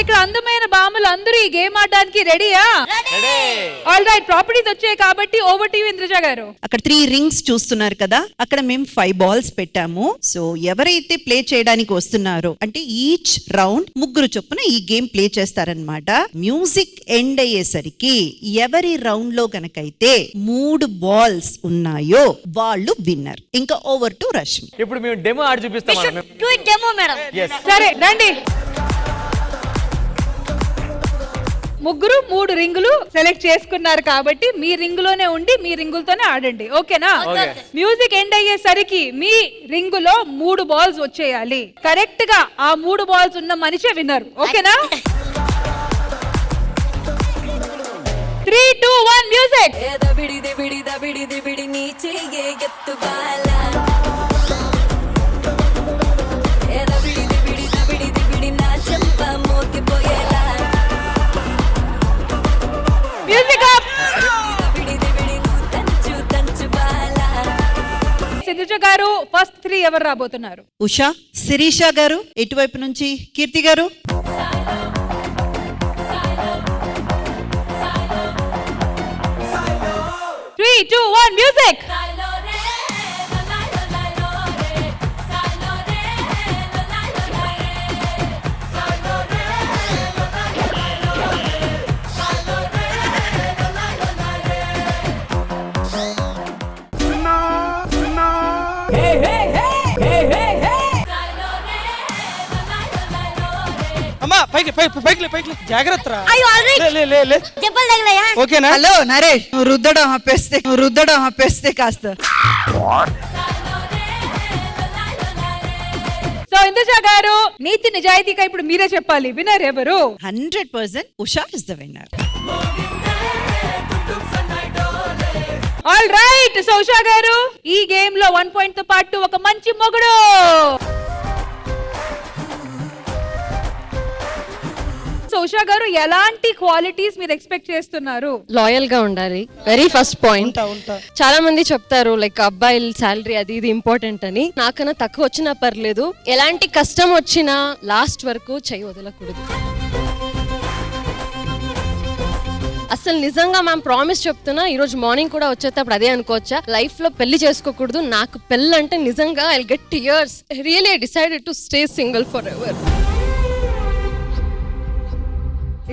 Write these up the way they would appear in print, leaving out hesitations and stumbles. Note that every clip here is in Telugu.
ఇక్కడ అందమైన బామ్మలు అందరూ ఈ గేమ్ ఆడడానికి రెడీయా? ఆల్ రైట్, ప్రాపర్టీస్ వచ్చాయి కాబట్టి ఓవర్ టు ఇంద్రజ గారు. అక్కడ 3 రింగ్స్ చూస్తున్నారు కదా, అక్కడ మేము 5 బాల్స్ పెట్టాము. సో ఎవరైతే ప్లే చేయడానికి వస్తున్నారో అంటే ఈచ్ రౌండ్ 3 చొప్పున ఈ గేమ్ ప్లే చేస్తారనమాట. మ్యూజిక్ ఎండ్ అయ్యేసరికి ఎవరి రౌండ్ లో గనకైతే 3 బాల్స్ ఉన్నాయో వాళ్ళు విన్నర్. ఇంకా ఓవర్ టు రష్మి. ఇప్పుడు మేము డెమో ఆడి చూపిస్తాం. సరే రండి. 3 3 రింగులు సెలెక్ట్ చేసుకున్నారు కాబట్టి మీ రింగులోనే ఉండి మీ రింగులతోనే ఆడండి, ఓకేనా? మ్యూజిక్ ఎండ్ అయ్యేసరికి మీ రింగులో 3 బాల్స్ వచ్చేయాలి. కరెక్ట్ గా ఆ 3 బాల్స్ ఉన్న మనిషే విన్నర్, ఓకేనా? 3 2 1 మ్యూజిక్. సింధుజ గారు ఫస్ట్ 3 ఎవరు రాబోతున్నారు? ఉషా, శిరీష గారు, ఇటువైపు నుంచి కీర్తి గారు. Three, 2, 1 music. పైకి జాగ్రత్త. ఓకేనా? హలో నరేష్, నువ్వు రుద్దడం ఆపేస్తే కాస్త. సో ఇంద్రజ గారు, నీతి నిజాయితీగా ఇప్పుడు మీరే చెప్పాలి, విన్నర్ ఎవరు? 100% Usha is the winner. All right, so Usha గారు ఈ గేమ్ లో 1 పాయింట్ తో పాటు ఒక మంచి మొగుడు. సో ఉషా గారు, ఎలాంటి క్వాలిటీస్ మీరు ఎక్స్పెక్ట్ చేస్తున్నారు? లాయల్ గా ఉండాలి, వెరీ ఫస్ట్ పాయింట్. చాలా మంది చెప్తారు లైక్ అబ్బాయిల శాలరీ అది ఇది ఇంపార్టెంట్ అని. నాకన్నా తక్కువ వచ్చినా పర్లేదు, ఎలాంటి కష్టం వచ్చినా లాస్ట్ వరకు చెయ్యి వదలకూడదు. అసలు నిజంగా మ్యామ్ ప్రామిస్ చెప్తున్నా, ఈ రోజు మార్నింగ్ కూడా వచ్చేటప్పుడు అదే అనుకోవచ్చా, లైఫ్ లో పెళ్లి చేసుకోకూడదు, నాకు పెళ్ళి అంటే నిజంగా I get tears. Really I decided to stay single for ever.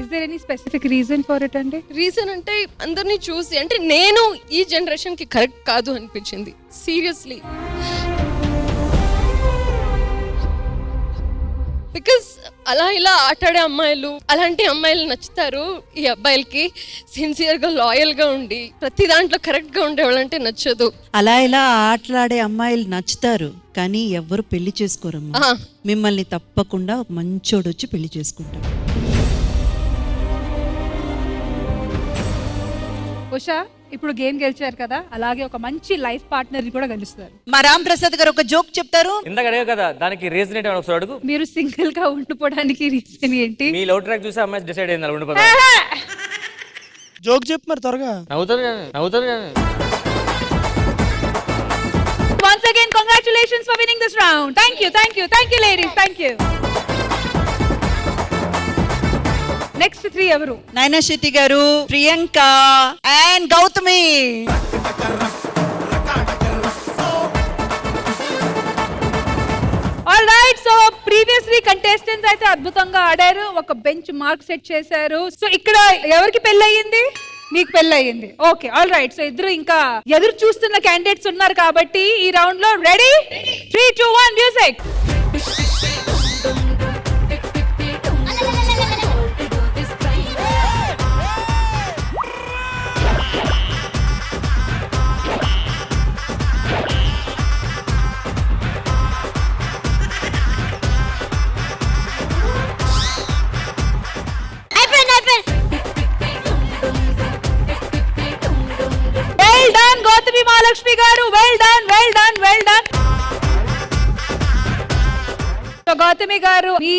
Is there any specific reason for it అండి? రీజన్ అంటే అందరినీ చూసి అంటే నేను ఈ జనరేషన్ కి కరెక్ట్ కాదు అనిపించింది, సీరియస్లీ. బికాస్ అలా ఇలా ఆటాడే అమ్మాయిలు, అలాంటి అమ్మాయిలు నచ్చుతారు ఈ అబ్బాయిలకి. సిన్సియర్ గా లాయల్ గా ఉండి ప్రతి దాంట్లో కరెక్ట్ గా ఉండేవాళ్ళంటే నచ్చదు. అలా ఇలా ఆటలాడే అమ్మాయిలు నచ్చుతారు, కానీ ఎవరు పెళ్లి చేసుకోరమ్మా. మిమ్మల్ని తప్పకుండా ఒక మంచోడు వచ్చి పెళ్లి చేసుకుంటారు. ఉషా, ఇప్పుడు గేమ్ గెలిచారు కదా, అలాగే ఒక మంచి లైఫ్ పార్ట్నర్ కూడా గెలుస్తారు. మా రామ్ ప్రసాద్ గారు ఒక జోక్ చెప్తారు. ఇందాక అడిగా కదా, దానికి రీజన్ ఏంటి ఒకసారి అడుగు. మీరు సింగిల్ గా ఉండిపోవడానికి రీజన్ ఏంటి? మీ లవ్ ట్రాక్ చూసి అమ్మాయి డిసైడ్ అయింది అలా ఉండిపోతా. జోక్ చెప్పు మరి త్వరగా. నవ్వుతారు కానీ. Once again, congratulations for winning this round. Thank you ladies, thank you. Next 3 ఎవరు? నైనా శెట్టి గారు, Priyanka and Gautami. All right, so previously contestants అయితే అద్భుతంగా ఆడారు, ఒక బెంచ్ మార్క్ సెట్ చేశారు. సో ఇక్కడ ఎవరికి పెళ్ళయింది? మీకు పెళ్ళయింది. Okay, all right. సో ఇద్దరు ఇంకా ఎదురు చూస్తున్న క్యాండిడేట్స్ ఉన్నారు కాబట్టి ఈ రౌండ్ లో రెడీ? 3 2 1 మ్యూజిక్. మహాలక్ష్మి గారు, వెల్ డన్. సో గౌతమి గారు, మీ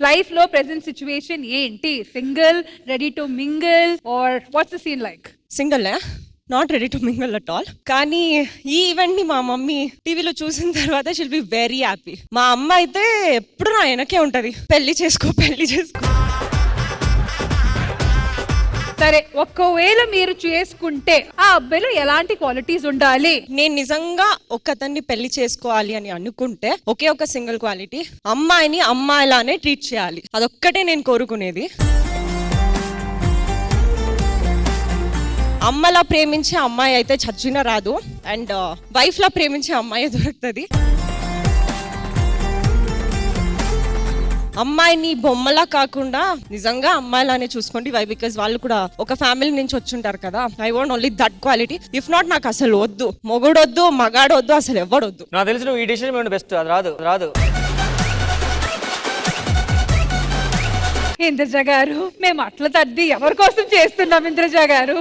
లైఫ్ లో ప్రెజెంట్ సిచ్యువేషన్ ఏంటి? Single, ready to mingle, or what's the scene like? Single, not ready to mingle at all. కానీ ఈ ఈవెంట్ ని మా మమ్మీ టీవీలో చూసిన తర్వాత షిల్ బి వెరీ హ్యాపీ. మా అమ్మ అయితే ఎప్పుడు నా వెనకే ఉంటది, పెళ్లి చేసుకో. సరే, ఒకవేళ మీరు చేసుకుంటే ఆ అబ్బాయిలో ఎలాంటి క్వాలిటీస్ ఉండాలి? నేను నిజంగా ఒకతన్ని పెళ్లి చేసుకోవాలి అని అనుకుంటే ఒకే ఒక సింగిల్ క్వాలిటీ, అమ్మాయిని అమ్మాయిలానే ట్రీట్ చేయాలి. అదొక్కటే నేను కోరుకునేది. అమ్మలా ప్రేమించే అమ్మాయి అయితే చచ్చినా రాదు, అండ్ వైఫ్ లా ప్రేమించే అమ్మాయి దొరుకుతుంది. అమ్మాయిని బొమ్మలా కాకుండా నిజంగా అమ్మాయిలానే చూసుకోండి. వై? బికాజ్ వాళ్ళు కూడా ఒక ఫ్యామిలీ నుంచి వచ్చుంటారు కదా. I want only that quality. If not నాకు అసలు వద్దు, మొగుడొద్దు, మగాడొద్దు, అసలు ఎవడొద్దు. నాకు తెలిసి నువ్వు ఈ డిసిషన్ బెస్ట్. అది రాదు. ఇంద్రజ గారు, మేము అట్ల తద్ది ఎవరి కోసం చేస్తున్నాం ఇంద్రజ గారు?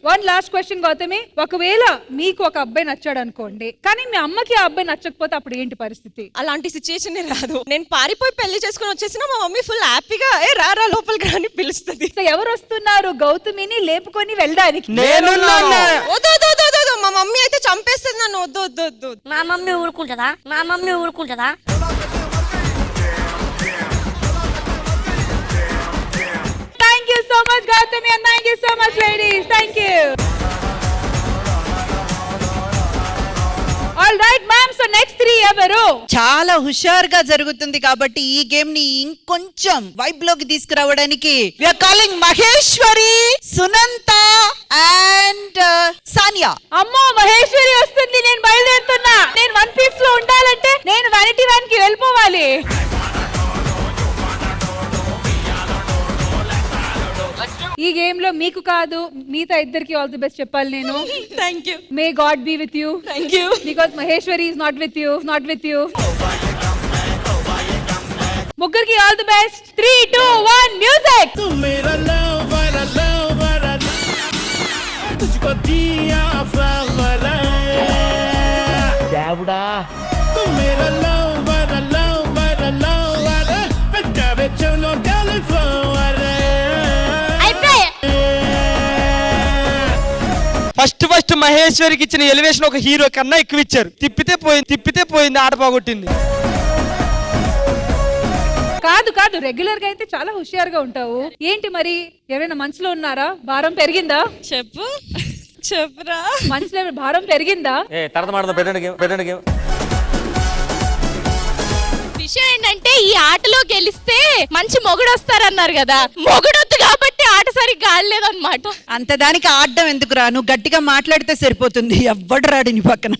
వన్ లాస్ట్ క్వశ్చన్ గౌతమి, ఒకవేళ మీకు ఒక అబ్బాయి నచ్చాడు అనుకోండి, కానీ మీ అమ్మకి ఆ అబ్బాయి నచ్చకపోతే అప్పుడు ఏంటి పరిస్థితి? అలాంటి సిచ్యుయేషన్ రాదు. నేను పారిపోయి పెళ్లి చేసుకుని వచ్చేసినా మా మమ్మీ ఫుల్ హ్యాపీగా రా లోపలికి రాని పిలుస్తుంది. సో ఎవరు వస్తున్నారు గౌతమిని లేపుకొని వెళ్ళడానికి? వద్దు, మా మమ్మీ అయితే చంపేస్తుంది నన్ను. వద్దు. నా mummy ఊరుకుంటదా? Thank you so much Gautami and thank you so much ladies. Thank you. All right ma'am, so next 3 ఎవరు? చాలా హుషారుగా జరుగుతుంది కాబట్టి ఈ గేమ్ ని ఇంకొంచెం వైబ్ లోకి తీసుకురావడానికి we are calling Maheshwari, Sunanta and Sania. అమ్మో, మహేశ్వరి వస్తుంది. నేను బయలుదేరుతున్నా. నేను వన్ పీస్ లో ఉండాలంటే నేను వానిటీ వ్యాన్ కి వెళ్ళిపోవాలి. ఈ గేమ్ లో మీకు కాదు, మిగతా ఇద్దరికి ఆల్ ది బెస్ట్ చెప్పాలి నేను. Thank you. May God be with you. Thank you. Because Maheshwari is not with you. ముగ్గురికి all the best. 3, 2, 1 music. First మహేశ్వరికి ఇచ్చిన ఎలివేషన్ ఒక హీరో కన్నా ఎక్కువ ఇచ్చారు. తిప్పితే పోయింది, ఆట పోగొట్టింది. కాదు రెగ్యులర్ గా అయితే చాలా హుషారుగా ఉంటావు. ఏంటి మరి ఎవరైనా మనసులో ఉన్నారా? భారం పెరిగిందా? చెప్పురా. మనసులో భారం పెరిగిందా? తర్వాత మాట్లాడదాం. పెట్టండి గేమ్. విషయం ఏంటంటే ఈ ఆటలో గెలిస్తే మంచి మొగుడు వస్తారన్నారు కదా, మొగుడొద్దు కాబట్టి ఆట సరిగ్గా ఆడలేదన్నమాట. అంత దానికి ఆడడం ఎందుకురా, నువ్వు గట్టిగా మాట్లాడితే సరిపోతుంది. ఎవ్వడు రాడు నీ పక్కన.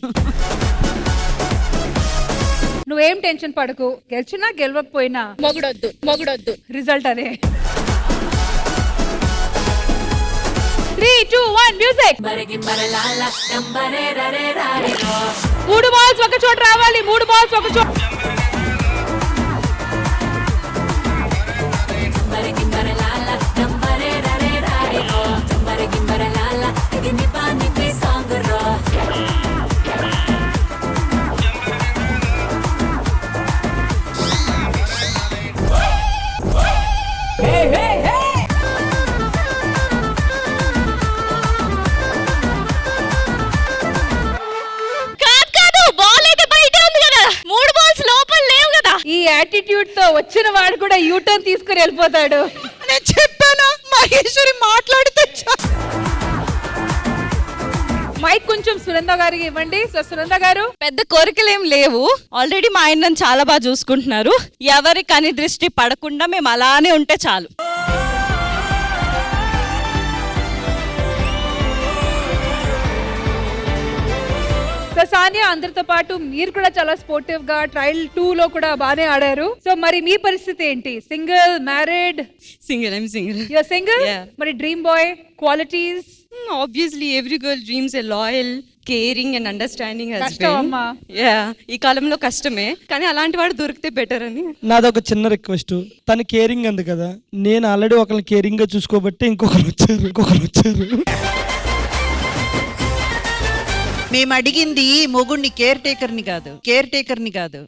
నువ్వేం టెన్షన్ పడకు, గెలిచినా గెలవకపోయినా మొగుడొద్దు రిజల్ట్ అదే. 3, 2, 1 మ్యూజిక్. 3 బాల్స్ ఒక చోట రావాలి. 3 బాల్స్ ఒక చోట. ఈ యాటిట్యూడ్ తో వచ్చిన వాడు కూడా యూటర్న్ తీసుకుని వెళ్ళిపోతాడు. నేను చెప్పానా మహేశ్వరి మాట్లాడితే మైక్ కొంచెం సునంద గారికి ఇవ్వండి. సో సునంద గారు, పెద్ద కోరికలు ఏం లేవు. ఆల్రెడీ మా ఆయన నన్ను చాలా బాగా చూసుకుంటున్నారు. ఎవరి కని దృష్టి పడకుండా మేము అలానే ఉంటే చాలు. సో సానియా, అందరితో పాటు మీరు కూడా చాలా స్పోర్టివ్ గా ట్రయల్ 2 లో కూడా బాగానే ఆడారు. సో మరి మీ పరిస్థితి ఏంటి? Single, married? I'm single. You're single. Yeah. మరి dream boy qualities? Obviously every girl dreams a loyal, caring and understanding కష్టం husband. అమ్మా. ఈ కాలంలో కష్టమే, కానీ అలాంటి వాడు దొరికితే బెటర్ అని. నాదొక చిన్న రిక్వెస్ట్. తను కేరింగ్ అంది కదా, నేను ఆల్రెడీ ఒకరిని కేరింగ్ గా చూసుకోబట్టి ఇంకొకరు వచ్చారు. మేము అడిగింది మొగుడిని, కేర్ టేకర్ ని కాదు.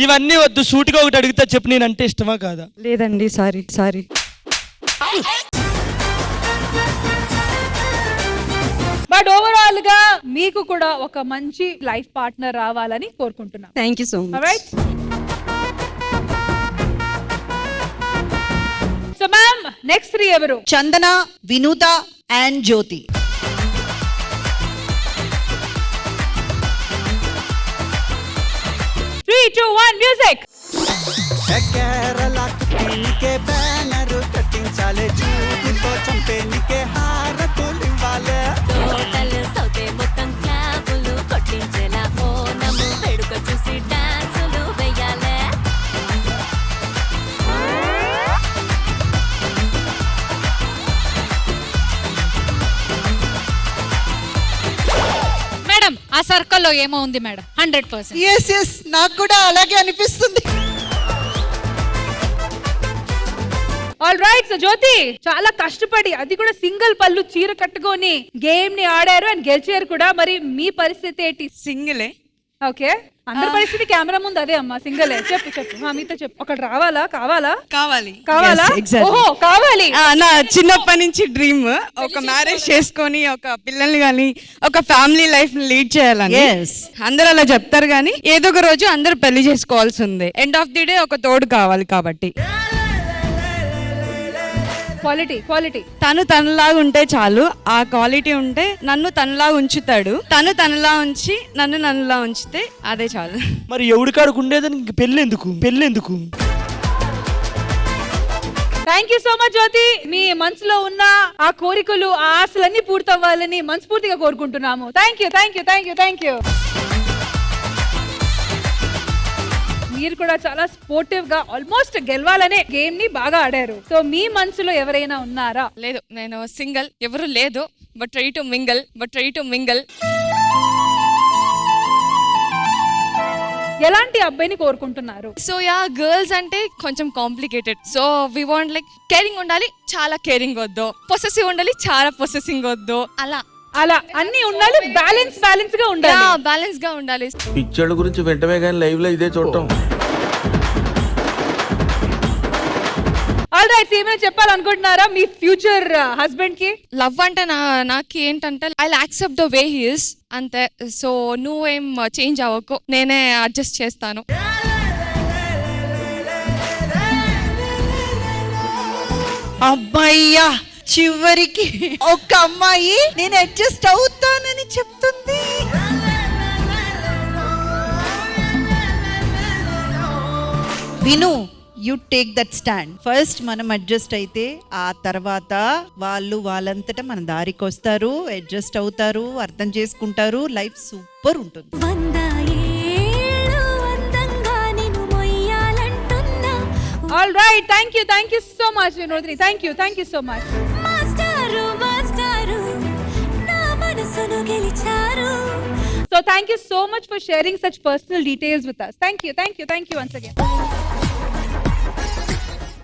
ఇవన్నీ వద్దు, సూటిగా ఒకటి అడిగితే చెప్పు, నేనంటే ఇష్టమా కాదా? లేదండి, సారీ. బట్ ఓవరాల్ ఓవరాల్ గా మీకు కూడా ఒక మంచి లైఫ్ పార్ట్నర్ రావాలని కోరుకుంటున్నాం. Thank you so much. Alright? So ma'am, next 3 ఎవరు? చందన, వినూత అండ్ జ్యోతి. 3, 2, 1 మ్యూజిక్. కేరళకు నీకే బ్యానరు కట్టించాలే, చూపుతో చంపే నీకే హారతులు ఇవ్వాలే. టోటల్ సౌతే మొత్తం క్లాబులు కొట్టించేలా ఓనము వేడుక చూసి డాన్సులు వెయ్యాలే. మేడం ఆ సర్కిల్లో ఏమో ఉంది మేడం. 100%. ఎస్ నాకు కూడా అలాగే అనిపిస్తుంది. All right. సో జ్యోతి చాలా కష్టపడి అది కూడా సింగిల్ పళ్ళు చీర కట్టుకొని గేమ్ ని ఆడారు అండ్ గెలిచారు కూడా. మరి మీ పరిస్థితి ఏంటి? సింగిలే. ఓకే, అందరి పరిస్థితి కెమెరా ముందు అదే అమ్మా, సింగలే. చెప్పు మీతో చెప్పు. ఒకటి రావాలా? కావాలా? కావాలి. Yes, exactly. ఓహో కావాలి. నా చిన్నప్పటి నుంచి డ్రీమ్ ఒక మ్యారేజ్ చేసుకొని ఒక పిల్లల్ని కానీ ఒక ఫ్యామిలీ లైఫ్ లీడ్ చేయాలని. Yes. అందరూ అలా చెప్తారు కానీ ఏదో ఒక రోజు అందరూ పెళ్లి చేసుకోవాల్సి ఉంది. ఎండ్ ఆఫ్ ది డే ఒక తోడు కావాలి కాబట్టి క్వాలిటీ తను తనలాగా ఉంటే చాలు. ఆ క్వాలిటీ ఉంటే నన్ను తనలాగా ఉంచుతాడు, తను తనలా ఉంచి నన్ను నన్నులా ఉంచితే అదే చాలు. మరి ఎవడి కాడికి ఉండేదని ఇంక పెళ్ళెందుకు? థ్యాంక్ యూ సో మచ్ జ్యోతి. మీ మనసులో ఉన్న ఆ కోరికలు ఆ ఆశలన్నీ పూర్తవ్వాలని మనస్ఫూర్తిగా కోరుకుంటున్నాము. Thank you. మీరు కూడా చాలా స్పోర్టివ్ గా ఆల్మోస్ట్ గెలవాలనే గేమ్ ని బాగా ఆడారు. సో మీ మనసులో ఎవరైనా ఉన్నారా? లేదు, నేను సింగిల్, ఎవరు లేదు. But try to mingle. ఎలాంటి అబ్బాయిని కోరుకుంటున్నారు? సో యా, గర్ల్స్ అంటే కొంచెం complicated. So we want like caring ఉండాలి, చాలా కేరింగ్ వద్దు. పొసెసివ్ ఉండాలి, చాలా పొసెసింగ్ వద్దు. అలా అన్ని ఉండాలి, బ్యాలెన్స్ గా ఉండాలి. బ్యాలెన్స్ గా ఉండాలి. పిక్చర్ల గురించి వెంటనే కానీ లైవ్ లో ఇదే చూడటం. ఆల్ రైట్, ఏమైనా చెప్పాలనుకుంటున్నారా మీ ఫ్యూచర్ హస్బెండ్ కి? లవ్ అంటే నాకు ఏంటంటే I accept the way he is అంతే. సో నువ్వేం చేంజ్ అవ్వకు, నేనే అడ్జస్ట్ చేస్తాను. అబ్బాయ్యా, చివరికి ఒక అమ్మాయి నేను అడ్జస్ట్ అవుతానని చెప్తుంది. విను, you take that stand. First మనం అడ్జస్ట్ అయితే ఆ తర్వాత వాళ్ళంతటా మన దారికి వస్తారు, అడ్జస్ట్ అవుతారు, అర్థం చేసుకుంటారు, లైఫ్ సూపర్ ఉంటుంది. 100 ఏళ్ళు అందంగా నిన్ను మొయ్యాలంటున్నా. All right, thank you so much వినోద్ని. Thank you so much. మాస్టారు నా మనసును గెలిచారు. So thank you so much for sharing such personal details with us. Thank you once again.